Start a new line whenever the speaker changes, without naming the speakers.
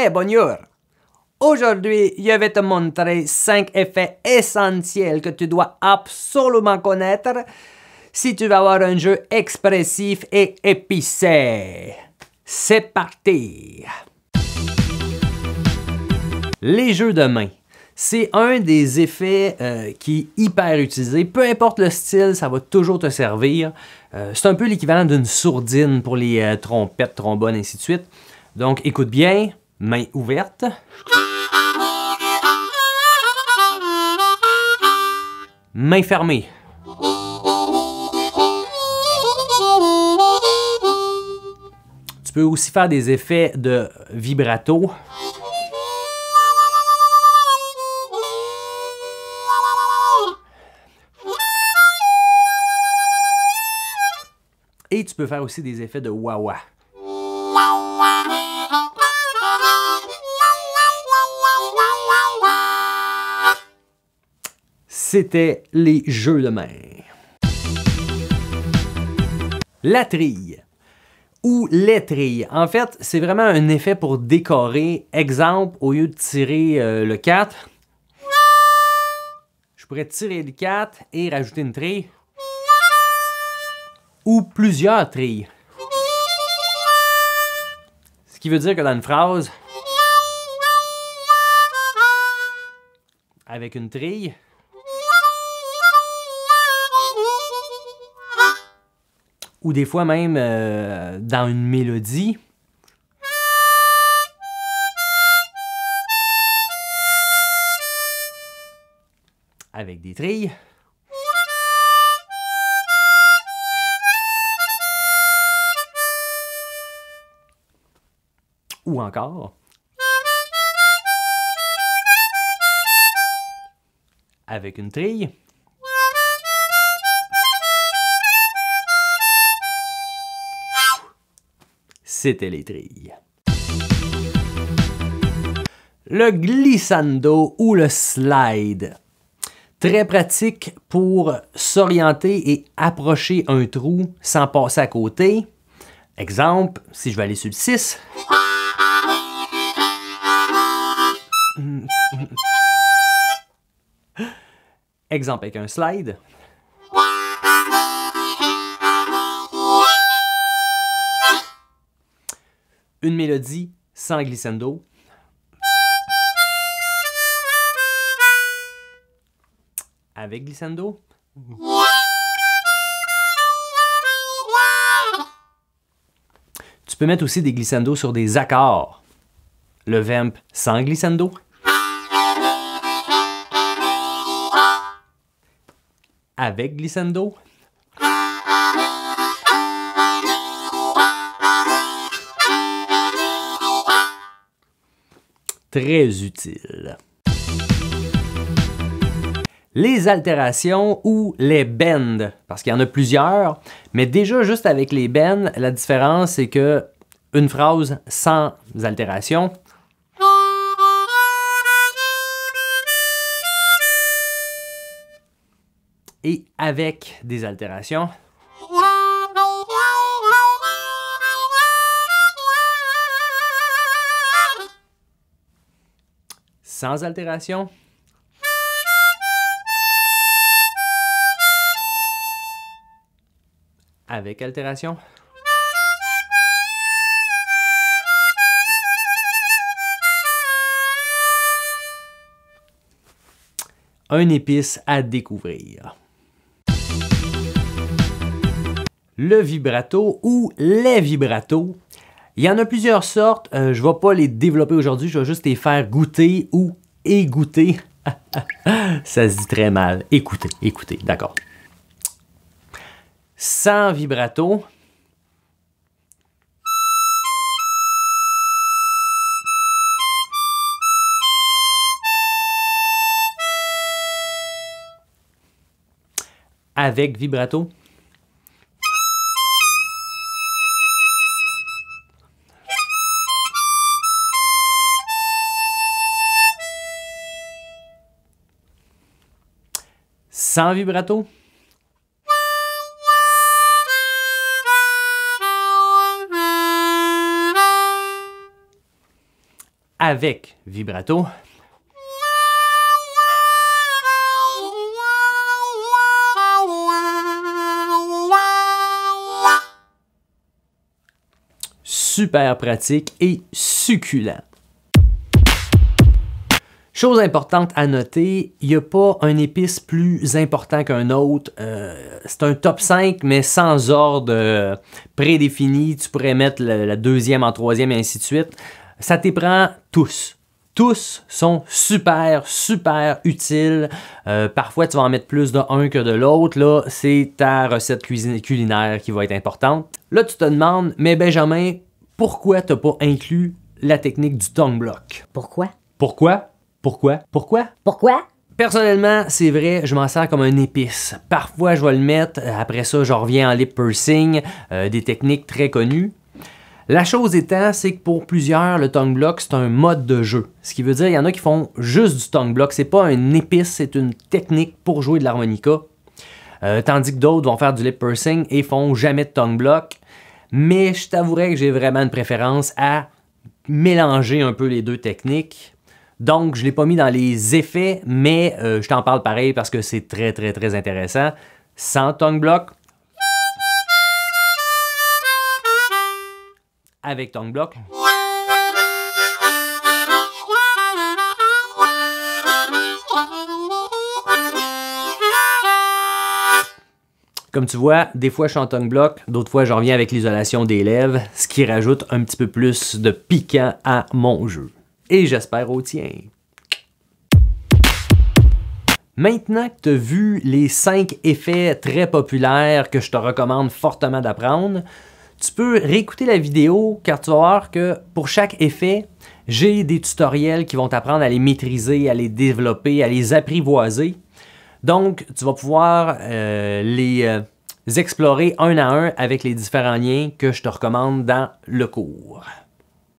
Hey, bonjour! Aujourd'hui, je vais te montrer 5 effets essentiels que tu dois absolument connaître si tu veux avoir un jeu expressif et épicé. C'est parti! Les jeux de main. C'est un des effets qui est hyper utilisé. Peu importe le style, ça va toujours te servir. C'est un peu l'équivalent d'une sourdine pour les trompettes, trombones, ainsi de suite. Donc, écoute bien, main ouverte. Main fermée. Tu peux aussi faire des effets de vibrato. Et tu peux faire aussi des effets de wah-wah. C'était les jeux de main. La trille ou les trilles. En fait, c'est vraiment un effet pour décorer. Exemple, au lieu de tirer le 4, je pourrais tirer le 4 et rajouter une trille. Ou plusieurs trilles. Ce qui veut dire que dans une phrase, avec une trille, ou des fois même dans une mélodie, avec des trilles, ou encore avec une trille. C'était les trilles. Le glissando ou le slide. Très pratique pour s'orienter et approcher un trou sans passer à côté. Exemple, si je vais aller sur le 6. Exemple avec un slide. Une mélodie sans glissando. Avec glissando. Tu peux mettre aussi des glissandos sur des accords. Le vamp sans glissando. Avec glissando. Très utile. Les altérations ou les bends, parce qu'il y en a plusieurs, mais déjà juste avec les bends, la différence c'est que une phrase sans altération et avec des altérations. Sans altération. Avec altération. Un épice à découvrir. Le vibrato ou les vibratos. Il y en a plusieurs sortes, je ne vais pas les développer aujourd'hui, je vais juste les faire goûter ou égoutter. Ça se dit très mal. Écoutez, écoutez, d'accord. Sans vibrato. Avec vibrato. Sans vibrato. avec vibrato. Super pratique et succulent. Chose importante à noter, il n'y a pas un épice plus important qu'un autre. C'est un top 5, mais sans ordre prédéfini. Tu pourrais mettre la deuxième en troisième et ainsi de suite. Ça t'éprend tous. Tous sont super, super utiles. Parfois, tu vas en mettre plus d'un que de l'autre. Là, c'est ta recette culinaire qui va être importante. Là, tu te demandes, mais Benjamin, pourquoi tu n'as pas inclus la technique du tongue block?
Pourquoi?
Pourquoi? Pourquoi? Pourquoi?
Pourquoi?
Personnellement, c'est vrai, je m'en sers comme un épice. Parfois, je vais le mettre. Après ça, je reviens en lip pursing, des techniques très connues. La chose étant, c'est que pour plusieurs, le tongue block, c'est un mode de jeu. Ce qui veut dire, il y en a qui font juste du tongue block. C'est pas un épice, c'est une technique pour jouer de l'harmonica. Tandis que d'autres vont faire du lip pursing et font jamais de tongue block. Mais je t'avouerais que j'ai vraiment une préférence à mélanger un peu les deux techniques. Donc, je ne l'ai pas mis dans les effets, mais je t'en parle pareil parce que c'est très, très, très intéressant. Sans tongue block. Avec tongue block. Comme tu vois, des fois je suis en tongue block, d'autres fois je reviens avec l'isolation des lèvres, ce qui rajoute un petit peu plus de piquant à mon jeu. Et j'espère au tien. Maintenant que tu as vu les 5 effets très populaires que je te recommande fortement d'apprendre, tu peux réécouter la vidéo car tu vas voir que pour chaque effet, j'ai des tutoriels qui vont t'apprendre à les maîtriser, à les développer, à les apprivoiser. Donc, tu vas pouvoir les explorer un à un avec les différents liens que je te recommande dans le cours.